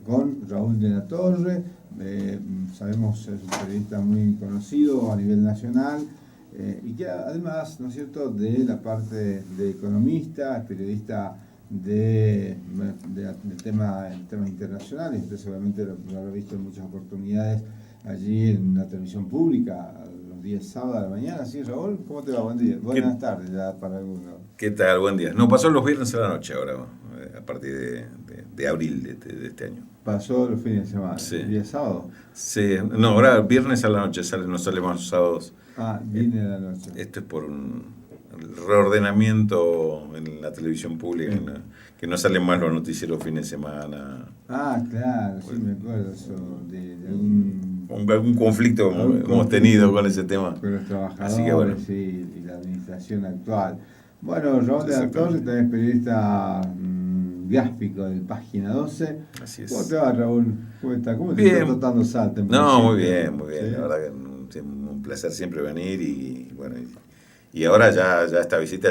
con Raúl de la Torre. Sabemos es un periodista muy conocido a nivel nacional y que además, ¿no es cierto?, de la parte de economista, es periodista de temas internacionales. Usted seguramente lo habrá visto en muchas oportunidades allí en la televisión pública, los días sábados a la mañana. ¿Sí, Raúl? ¿Cómo te va? Buen día. Buenas tardes ya para algunos. ¿Qué tal? Buen día. No, pasó los viernes a la noche ahora, a partir de abril de este año. Pasó los fines de semana, Sí. el día sábado. Sí, no, ahora viernes a la noche, no sale más los sábados. Viene a la noche. Esto es por un reordenamiento en la televisión pública, que no salen más los noticieros fines de semana. Claro, sí, me acuerdo eso, de algún conflicto hemos tenido con ese tema. Con los trabajadores. Así que bueno. Y la administración actual. Bueno, Raúl de la Torre también es periodista gráfico del Página 12. Así es. ¿Cómo te va, Raúl? ¿Cómo está? ¿Cómo te Bien. está tratando Salta? No, muy bien, muy bien. ¿Sí? La verdad que es un placer siempre venir y bueno. Y ahora ya esta visita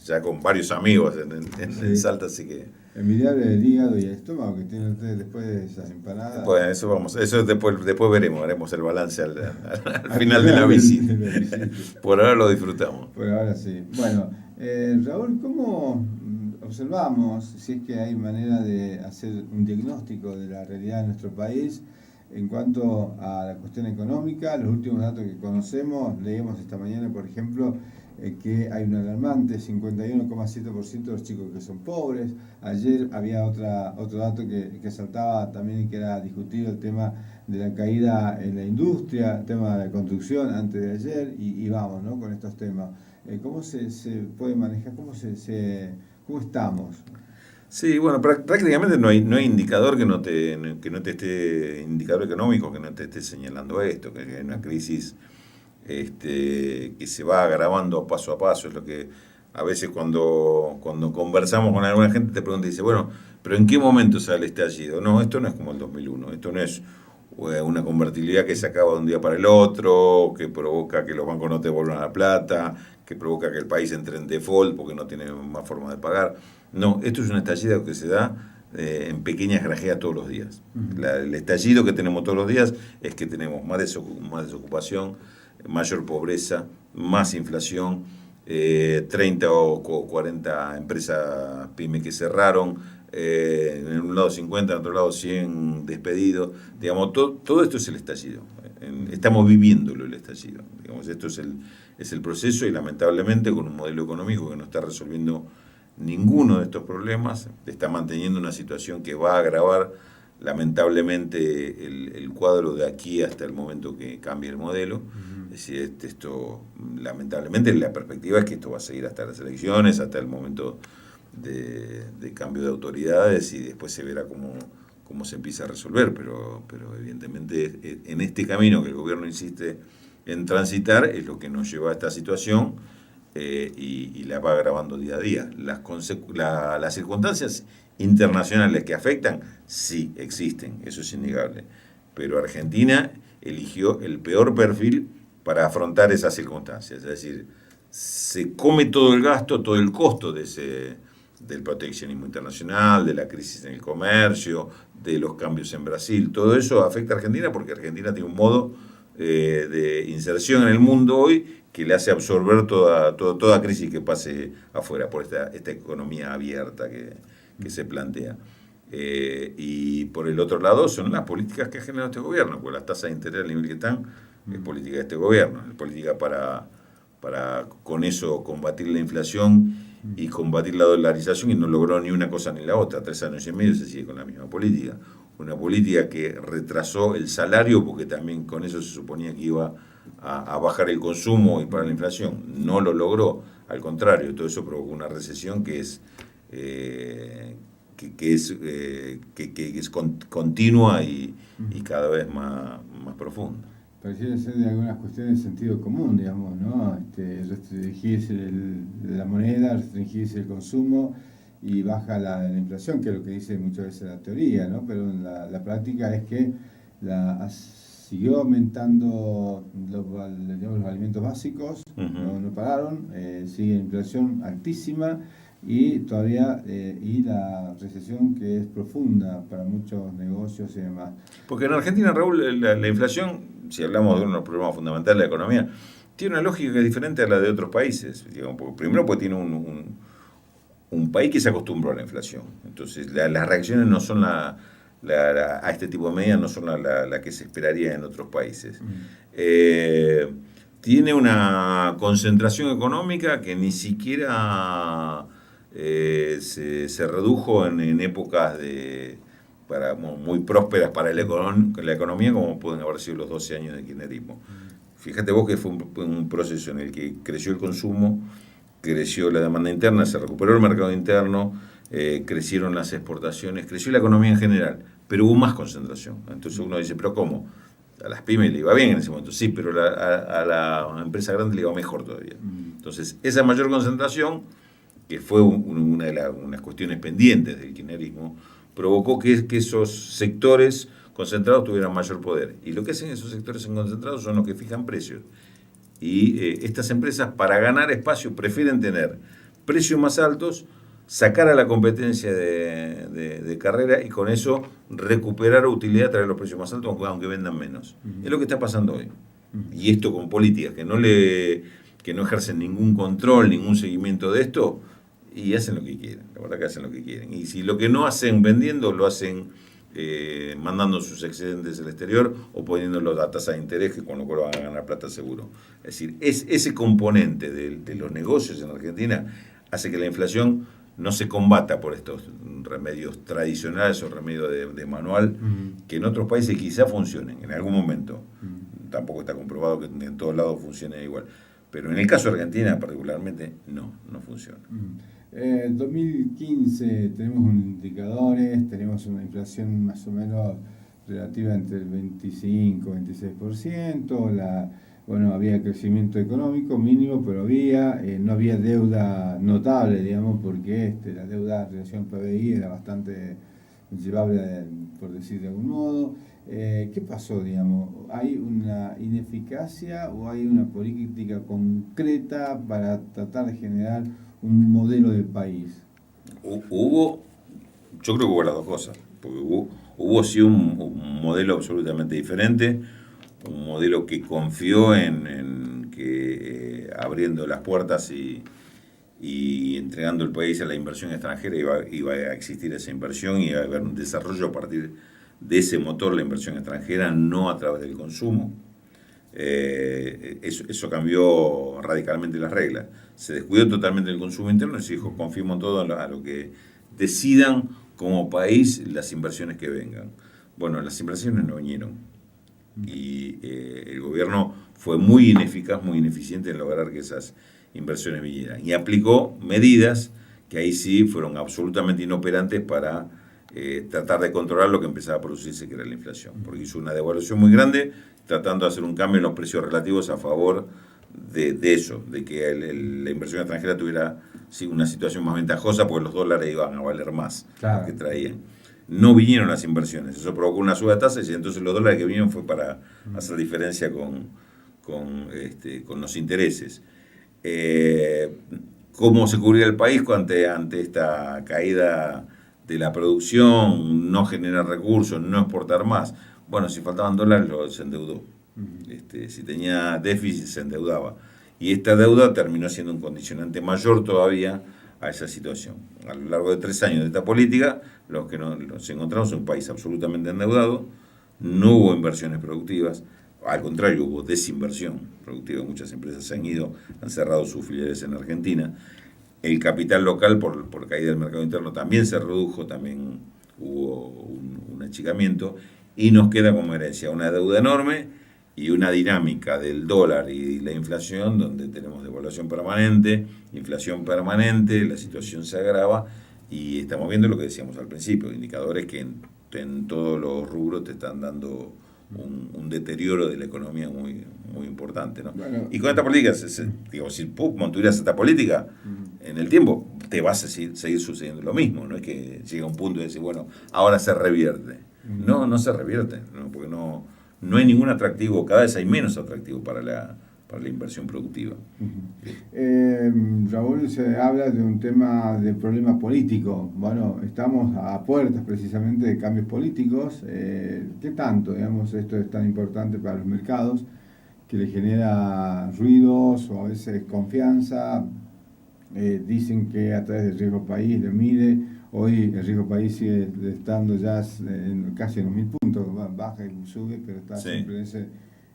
ya con varios amigos en Salta, así que... Envidiable del hígado y el estómago que tienen ustedes después de esas empanadas. Pues eso después veremos, haremos el balance al final de la visita. Por ahora lo disfrutamos. Por ahora sí. Bueno, Raúl, ¿cómo observamos si es que hay manera de hacer un diagnóstico de la realidad de nuestro país en cuanto a la cuestión económica? Los últimos datos que conocemos, leímos esta mañana, por ejemplo, que hay un alarmante 51,7% de los chicos que son pobres. Ayer había otro dato que saltaba también y que era discutido, el tema de la caída en la industria, el tema de la construcción antes de ayer, y vamos, ¿no?, con estos temas. ¿Cómo se puede manejar? ¿Cómo estamos? Sí, bueno, prácticamente no hay indicador que no te esté, indicador económico que no te esté señalando esto, que hay una crisis que se va agravando paso a paso. Es lo que a veces cuando conversamos con alguna gente te pregunta y dice, bueno, pero ¿en qué momento sale el estallido? No, esto no es como el 2001, esto no es una convertibilidad que se acaba de un día para el otro, que provoca que los bancos no te devuelvan la plata, que provoca que el país entre en default porque no tiene más forma de pagar. No, esto es un estallido que se da en pequeñas grajeas todos los días. El estallido que tenemos todos los días es que tenemos más desocupación, mayor pobreza, más inflación, 30 o 40 empresas pymes que cerraron, en un lado 50, en otro lado 100 despedidos. Digamos, todo esto es el estallido. Estamos viviéndolo el estallido. Digamos, esto es el proceso y lamentablemente con un modelo económico que no está resolviendo ninguno de estos problemas, está manteniendo una situación que va a agravar lamentablemente el cuadro de aquí hasta el momento que cambie el modelo. Es decir, esto lamentablemente la perspectiva es que esto va a seguir hasta las elecciones, hasta el momento de cambio de autoridades y después se verá cómo se empieza a resolver, pero evidentemente en este camino que el gobierno insiste en transitar es lo que nos lleva a esta situación. Y la va agravando día a día. Las circunstancias internacionales que afectan, sí, existen, eso es innegable. Pero Argentina eligió el peor perfil para afrontar esas circunstancias. Es decir, se come todo el gasto, todo el costo del proteccionismo internacional, de la crisis en el comercio, de los cambios en Brasil. Todo eso afecta a Argentina porque Argentina tiene un modo de inserción en el mundo hoy que le hace absorber toda crisis que pase afuera por esta economía abierta que se plantea. Y por el otro lado son las políticas que ha generado este gobierno, porque las tasas de interés al nivel que están es política de este gobierno, es política para con eso combatir la inflación y combatir la dolarización, y no logró ni una cosa ni la otra. 3 años y medio se sigue con la misma política. Una política que retrasó el salario porque también con eso se suponía que iba a bajar el consumo y para la inflación. No lo logró, al contrario, todo eso provocó una recesión que es continua y cada vez más profunda. Pareciera ser de algunas cuestiones de sentido común, digamos, ¿no? Restringirse la moneda, restringirse el consumo y baja la inflación, que es lo que dice muchas veces la teoría, ¿no? Pero en la práctica es que siguió aumentando los alimentos básicos, no pararon, sigue la inflación altísima y todavía y la recesión que es profunda para muchos negocios y demás. Porque en Argentina, Raúl, la inflación, si hablamos de uno de los problemas fundamentales de la economía, tiene una lógica que es diferente a la de otros países. Digamos, primero, porque tiene un país que se acostumbró a la inflación. Entonces, las reacciones no son a este tipo de medidas no son la que se esperaría en otros países. Tiene una concentración económica que ni siquiera se redujo en épocas muy prósperas para la economía, como pueden haber sido los 12 años de kirchnerismo. Fíjate vos que fue un proceso en el que creció el consumo, creció la demanda interna, se recuperó el mercado interno, crecieron las exportaciones, creció la economía en general, pero hubo más concentración. Entonces uno dice, ¿pero cómo? A las pymes le iba bien en ese momento, sí, pero a la empresa grande le iba mejor todavía. Entonces, esa mayor concentración, que fue una de unas cuestiones pendientes del kirchnerismo, provocó que esos sectores concentrados tuvieran mayor poder. Y lo que hacen esos sectores concentrados son los que fijan precios. Y estas empresas, para ganar espacio, prefieren tener precios más altos, sacar a la competencia de carrera y con eso recuperar utilidad, traer los precios más altos, aunque vendan menos. Es lo que está pasando hoy. Y esto con políticas que no ejercen ningún control, ningún seguimiento de esto, y hacen lo que quieren. La verdad que hacen lo que quieren. Y si lo que no hacen vendiendo, lo hacen mandando sus excedentes al exterior o poniéndolos a tasa de interés, que con lo cual van a ganar plata seguro. Es decir, ese componente de los negocios en Argentina hace que la inflación no se combata por estos remedios tradicionales o remedios de manual, que en otros países quizá funcionen en algún momento. Tampoco está comprobado que en todos lados funcione igual. Pero en el caso de Argentina particularmente no funciona. En 2015 tenemos indicadores, tenemos una inflación más o menos relativa entre el 25 y 26%, había crecimiento económico mínimo, pero no había deuda notable, digamos, porque la deuda en relación al PBI era bastante llevable, por decir de algún modo. ¿Qué pasó, digamos? ¿Hay una ineficacia o hay una política concreta para tratar de generar un modelo de país? Yo creo que hubo las dos cosas, porque hubo sí un modelo absolutamente diferente, un modelo que confió en que abriendo las puertas y entregando el país a la inversión extranjera iba a existir esa inversión y iba a haber un desarrollo a partir de ese motor, la inversión extranjera, no a través del consumo. Eso cambió radicalmente las reglas. Se descuidó totalmente el consumo interno y se dijo, confiemos todo a lo que decidan como país las inversiones que vengan. Bueno, las inversiones no vinieron. Y el gobierno fue muy ineficaz, muy ineficiente en lograr que esas inversiones vinieran. Y aplicó medidas que ahí sí fueron absolutamente inoperantes para tratar de controlar lo que empezaba a producirse, que era la inflación. Porque hizo una devaluación muy grande, tratando de hacer un cambio en los precios relativos a favor de eso, de que la inversión extranjera tuviera una situación más ventajosa, porque los dólares iban a valer más, claro, que traían. No vinieron las inversiones, eso provocó una suba de tasas y entonces los dólares que vinieron fue para hacer diferencia con los intereses. ¿Cómo se cubría el país ante esta caída de la producción, no generar recursos, no exportar más? Bueno, si faltaban dólares, se endeudó. Si tenía déficit, se endeudaba. Y esta deuda terminó siendo un condicionante mayor todavía a esa situación. A lo largo de 3 años de esta política, nos encontramos en un país absolutamente endeudado, no hubo inversiones productivas, al contrario, hubo desinversión productiva. Muchas empresas han cerrado sus filiales en Argentina. El capital local, por caída del mercado interno, también se redujo, también hubo un achicamiento, y nos queda como herencia una deuda enorme y una dinámica del dólar y la inflación, donde tenemos devaluación permanente, inflación permanente, la situación se agrava y estamos viendo lo que decíamos al principio, indicadores que en todos los rubros te están dando un deterioro de la economía muy, muy importante, ¿no? Bueno, y con esta política, si mantuvieras esta política en el tiempo, te vas a seguir sucediendo lo mismo, no es que llega un punto de decir, bueno, ahora se revierte. No se revierte, ¿no? Porque no hay ningún atractivo, cada vez hay menos atractivo para para la inversión productiva. Raúl, se habla de un tema de problema político. Bueno, estamos a puertas precisamente de cambios políticos. ¿Qué tanto, digamos, esto es tan importante para los mercados, que le genera ruidos o a veces confianza? Dicen que a través del riesgo país le mide. Hoy el riesgo país sigue estando ya casi en los 1000 puntos, baja y sube, pero está siempre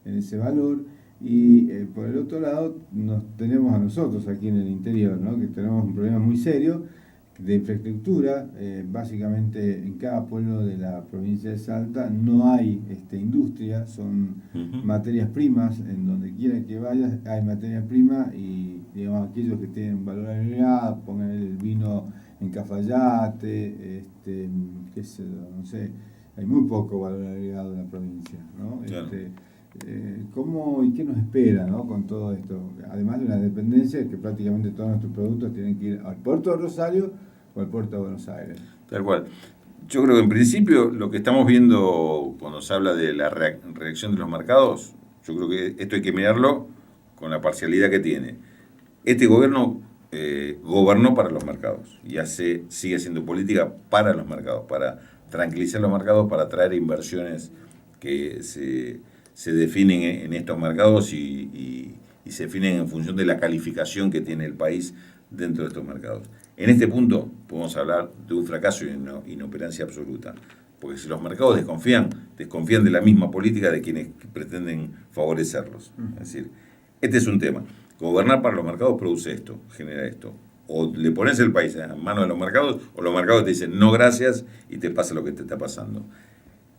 en ese valor. Y por el otro lado nos tenemos a nosotros aquí en el interior, ¿no? Que tenemos un problema muy serio de infraestructura. Básicamente en cada pueblo de la provincia de Salta no hay industria, son materias primas. En donde quiera que vayas hay materias primas, y digamos aquellos que tienen valor agregado, pongan el vino en Cafayate, qué sé yo, no sé, hay muy poco valor agregado en la provincia, ¿no? Claro. ¿Cómo y qué nos espera, ¿no? Con todo esto? Además de una dependencia que prácticamente todos nuestros productos tienen que ir al puerto de Rosario o al puerto de Buenos Aires. Tal cual. Yo creo que en principio lo que estamos viendo cuando se habla de la reacción de los mercados, yo creo que esto hay que mirarlo con la parcialidad que tiene. Este gobierno gobernó para los mercados y sigue haciendo política para los mercados, para tranquilizar los mercados, para atraer inversiones que se definen en estos mercados y se definen en función de la calificación que tiene el país dentro de estos mercados. En este punto podemos hablar de un fracaso y inoperancia absoluta, porque si los mercados desconfían de la misma política de quienes pretenden favorecerlos. Es decir, este es un tema. Gobernar para los mercados produce esto, genera esto. O le pones el país en manos de los mercados, o los mercados te dicen no gracias y te pasa lo que te está pasando.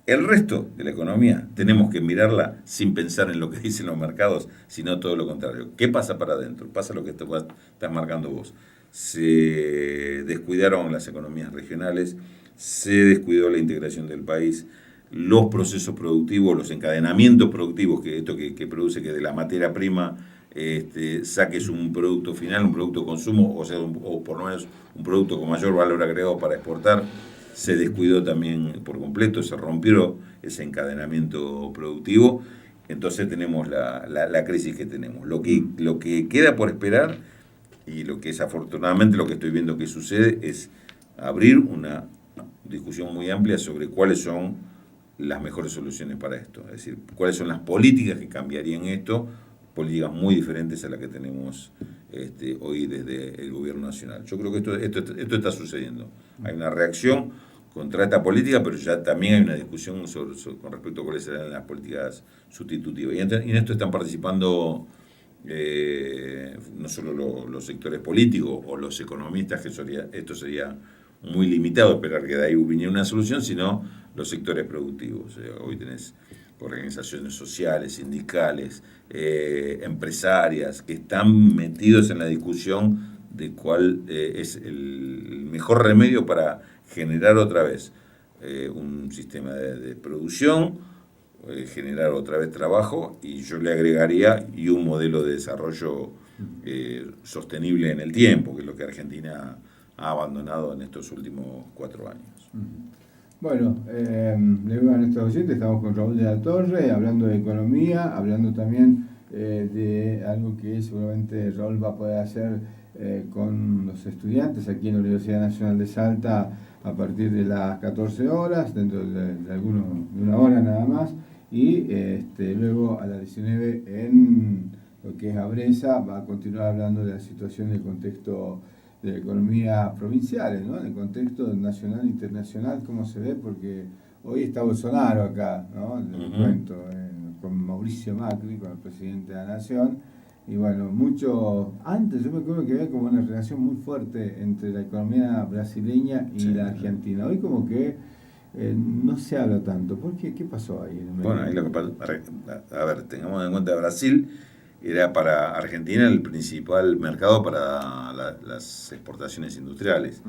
El resto de la economía tenemos que mirarla sin pensar en lo que dicen los mercados, sino todo lo contrario. ¿Qué pasa para adentro? Pasa lo que estás marcando vos. Se descuidaron las economías regionales, se descuidó la integración del país, los procesos productivos, los encadenamientos productivos, que produce que de la materia prima saques un producto final, un producto de consumo, o por lo menos un producto con mayor valor agregado para exportar. Se descuidó también por completo, se rompió ese encadenamiento productivo. Entonces tenemos la crisis que tenemos. Lo que queda por esperar, y lo que es afortunadamente lo que estoy viendo que sucede, es abrir una discusión muy amplia sobre cuáles son las mejores soluciones para esto. Es decir, cuáles son las políticas que cambiarían esto, políticas muy diferentes a las que tenemos hoy desde el gobierno nacional. Yo creo que esto está sucediendo. Hay una reacción contra esta política, pero ya también hay una discusión con respecto a cuáles serán las políticas sustitutivas. Y en esto están participando no solo los sectores políticos o los economistas, que esto sería muy limitado esperar que de ahí viniera una solución, sino los sectores productivos. Hoy tenés organizaciones sociales, sindicales, empresarias, que están metidos en la discusión de cuál es el mejor remedio para generar otra vez un sistema de producción, generar otra vez trabajo, y yo le agregaría y un modelo de desarrollo sostenible en el tiempo, que es lo que Argentina ha abandonado en estos últimos 4 años. Bueno, le digo a nuestros oyentes, estamos con Raúl de la Torre, hablando de economía, hablando también de algo que seguramente Raúl va a poder hacer con los estudiantes aquí en la Universidad Nacional de Salta a partir de las 14 horas, dentro de una hora nada más, y luego a las 19 en lo que es Abresa va a continuar hablando de la situación del contexto de la economía provinciales, ¿no? En el contexto nacional e internacional, cómo se ve, porque hoy está Bolsonaro acá, ¿no? Les cuento, con Mauricio Macri, con el presidente de la Nación, y bueno, antes yo me acuerdo que había como una relación muy fuerte entre la economía brasileña y la argentina. Hoy como que no se habla tanto. ¿Por qué? ¿Qué pasó ahí? Bueno, ahí lo que pasa, a ver, tengamos en cuenta Brasil era para Argentina el principal mercado para las exportaciones industriales.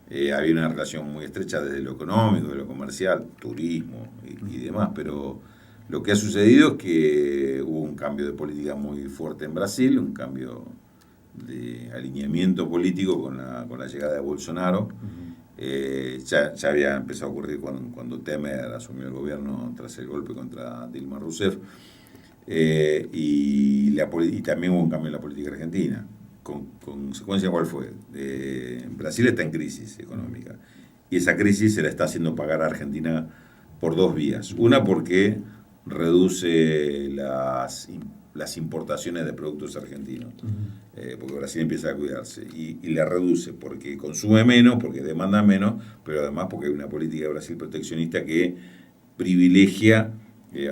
Había una relación muy estrecha desde lo económico, de lo comercial, turismo y demás, pero lo que ha sucedido es que hubo un cambio de política muy fuerte en Brasil, un cambio de alineamiento político con la llegada de Bolsonaro. Ya había empezado a ocurrir cuando Temer asumió el gobierno tras el golpe contra Dilma Rousseff. y también hubo un cambio en la política argentina. ¿Consecuencia cuál fue? Brasil está en crisis económica y esa crisis se la está haciendo pagar a Argentina por dos vías. Una, porque reduce las importaciones de productos argentinos, porque Brasil empieza a cuidarse, y la reduce porque consume menos, porque demanda menos, pero además porque hay una política de Brasil proteccionista que privilegia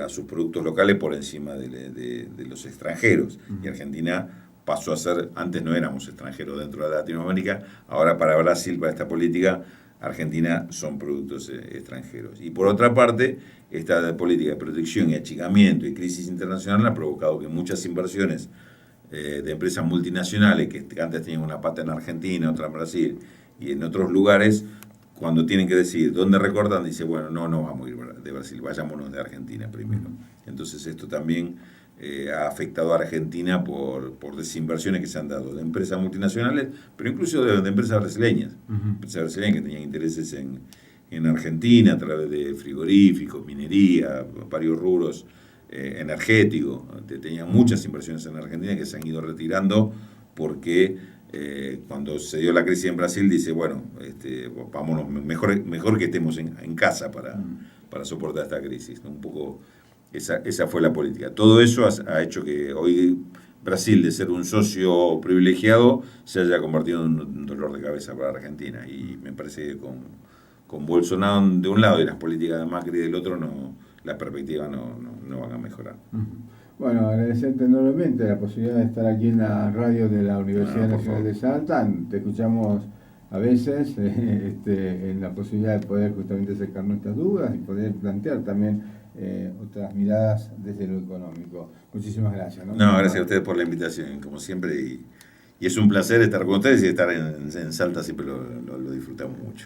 a sus productos locales por encima de los extranjeros. Y Argentina pasó a ser, antes no éramos extranjeros dentro de Latinoamérica, ahora para Brasil, para esta política, Argentina son productos extranjeros. Y por otra parte, esta política de protección y achicamiento y crisis internacional ha provocado que muchas inversiones de empresas multinacionales que antes tenían una pata en Argentina, otra en Brasil y en otros lugares, cuando tienen que decidir dónde recortan, dice, bueno, no vamos a ir de Brasil, vayámonos de Argentina primero. Entonces esto también ha afectado a Argentina por desinversiones que se han dado de empresas multinacionales, pero incluso de empresas brasileñas. Empresas brasileñas que tenían intereses en Argentina a través de frigoríficos, minería, varios rubros energéticos. Tenían muchas inversiones en Argentina que se han ido retirando porque cuando se dio la crisis en Brasil dice, bueno, vámonos, mejor que estemos en casa para soportar esta crisis, ¿no? Un poco esa fue la política. Todo eso ha hecho que hoy Brasil, de ser un socio privilegiado, se haya convertido en un dolor de cabeza para Argentina. Y me parece que con Bolsonaro de un lado y las políticas de Macri del otro, la perspectiva no van a mejorar. Bueno, agradecerte enormemente la posibilidad de estar aquí en la radio de la Universidad Nacional de Salta. Te escuchamos a veces en la posibilidad de poder justamente sacar nuestras dudas y poder plantear también otras miradas desde lo económico. Muchísimas gracias. No, gracias a ustedes por la invitación, como siempre, y es un placer estar con ustedes y estar en Salta, siempre lo disfrutamos mucho.